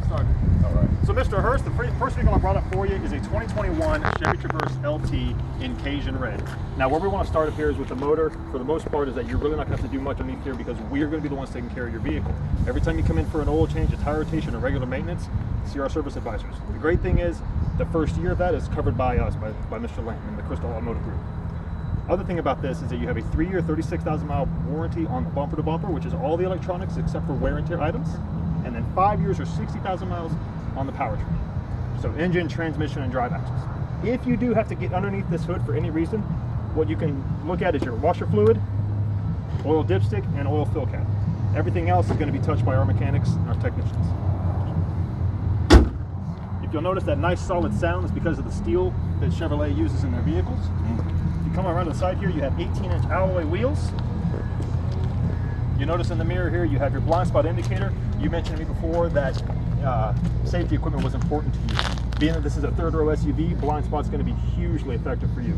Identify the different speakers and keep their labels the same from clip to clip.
Speaker 1: started.
Speaker 2: All right. So, Mr. Hurst, the first vehicle I brought up for you is a 2021 Chevy Traverse LT in Cajun Red. Now, where we want to start up here is with the motor. For the most part, is that you're really not going to have to do much underneath here because we're going to be the ones taking care of your vehicle. Every time you come in for an oil change, a tire rotation, or regular maintenance, see our service advisors. The great thing is, the first year of that is covered by us, by Mr. Lamb and the Crystal Automotive Group. Other thing about this is that you have a 3-year, 36,000-mile warranty on the bumper to bumper, which is all the electronics except for wear and tear items, and then 5 years or 60,000 miles on the powertrain. So engine, transmission, and drive axles. If you do have to get underneath this hood for any reason, what you can look at is your washer fluid, oil dipstick, and oil fill cap. Everything else is going to be touched by our mechanics and our technicians. If you'll notice that nice solid sound is because of the steel that Chevrolet uses in their vehicles. If you come around to the side here, you have 18-inch alloy wheels. You notice in the mirror here, you have your blind spot indicator. You mentioned to me before that safety equipment was important to you. Being that this is a third row SUV, blind spot's going to be hugely effective for you.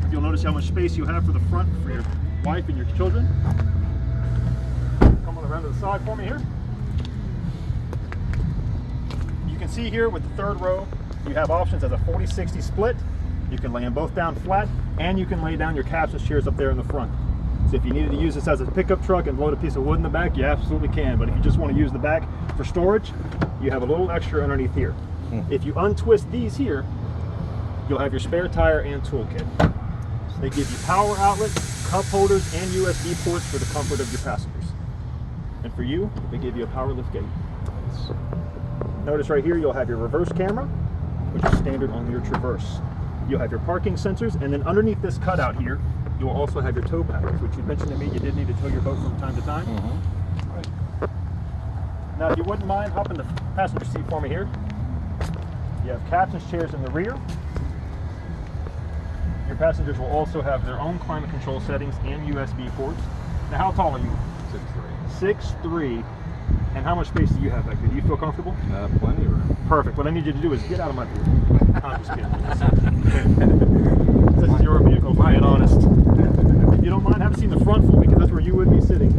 Speaker 2: If you'll notice how much space you have for the front for your wife and your children. Come on around to the side for me here. You can see here with the third row, you have options as a 40-60 split. You can lay them both down flat, and you can lay down your captain's chairs up there in the front. So if you needed to use this as a pickup truck and load a piece of wood in the back, you absolutely can. But if you just want to use the back for storage, you have a little extra underneath here. If you untwist these here, you'll have your spare tire and toolkit. They give you power outlets, cup holders, and USB ports for the comfort of your passengers. And for you, they give you a power lift gate. Notice right here, you'll have your reverse camera, which is standard on your Traverse. You'll have your parking sensors, and then underneath this cutout here, you'll also have your tow package, which you mentioned to me you did need to tow your boat from time to time. Right. Now, if you wouldn't mind hopping the passenger seat for me here. You have captain's chairs in the rear. Your passengers will also have their own climate control settings and USB ports. Now, how tall are you?
Speaker 1: 6'3".
Speaker 2: 6'3". And how much space do you have back there? Do you feel comfortable?
Speaker 1: Plenty of room.
Speaker 2: Perfect. What I need you to do is get out of my vehicle. I'm just kidding. This is your vehicle, if I'm being honest. If you don't mind, have a seat in the front for me, because that's where you would be sitting.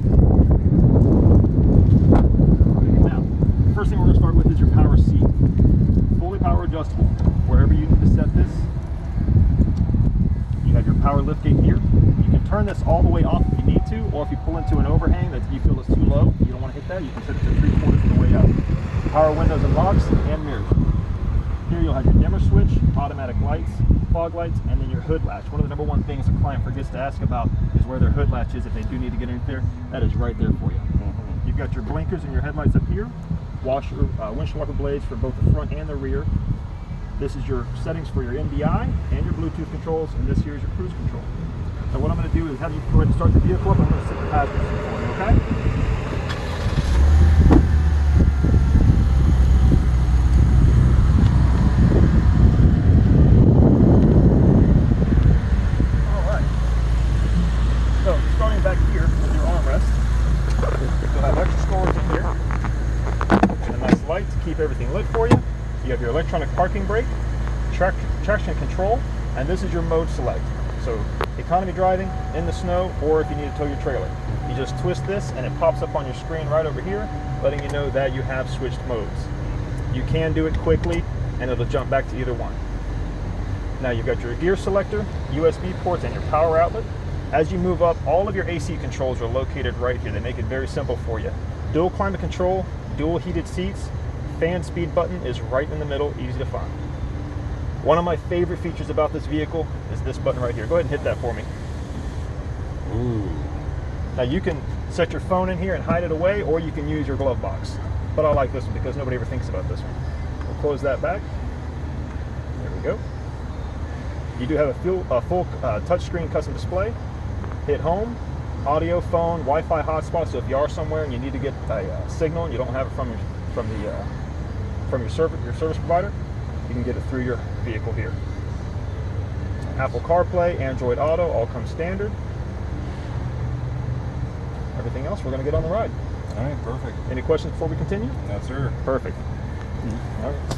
Speaker 2: Now, first thing we're going to start with is your power seat. Fully power adjustable. Wherever you need to set this, you have your power lift gate here. You can turn this all the way off if you need to, or if you pull into an overhang that you feel is too low, you don't want to hit that, you can set it to 3/4 of the way out. Power windows and locks and mirrors. Here you'll have your dimmer switch, automatic lights, fog lights, and then your hood latch. One of the #1 things a client forgets to ask about is where their hood latch is if they do need to get in there. That is right there for you. You've got your blinkers and your headlights up here, windshield wiper blades for both the front and the rear. This is your settings for your NDI and your Bluetooth controls, and this here is your cruise control. So what I'm going to do is have you go ahead and start the vehicle up. I'm going to sit the passenger seat for you, okay? Keep everything lit for you. You have your electronic parking brake, traction control, and this is your mode select. So economy driving, in the snow, or if you need to tow your trailer. You just twist this and it pops up on your screen right over here, letting you know that you have switched modes. You can do it quickly and it'll jump back to either one. Now you've got your gear selector, USB ports, and your power outlet. As you move up, all of your AC controls are located right here. They make it very simple for you. Dual climate control, dual heated seats, fan speed button is right in the middle, easy to find. One of my favorite features about this vehicle is this button right here. Go ahead and hit that for me.
Speaker 1: Ooh.
Speaker 2: Now you can set your phone in here and hide it away, or you can use your glove box. But I like this one because nobody ever thinks about this one. We'll close that back. There we go. You do have a full touchscreen custom display. Hit home, audio, phone, Wi-Fi hotspot. So if you are somewhere and you need to get a signal and you don't have it from your service provider, you can get it through your vehicle here. Apple CarPlay, Android Auto, all come standard. Everything else, we're going to get on the ride.
Speaker 1: All right, perfect.
Speaker 2: Any questions before we continue?
Speaker 1: No, sir.
Speaker 2: Perfect. All right.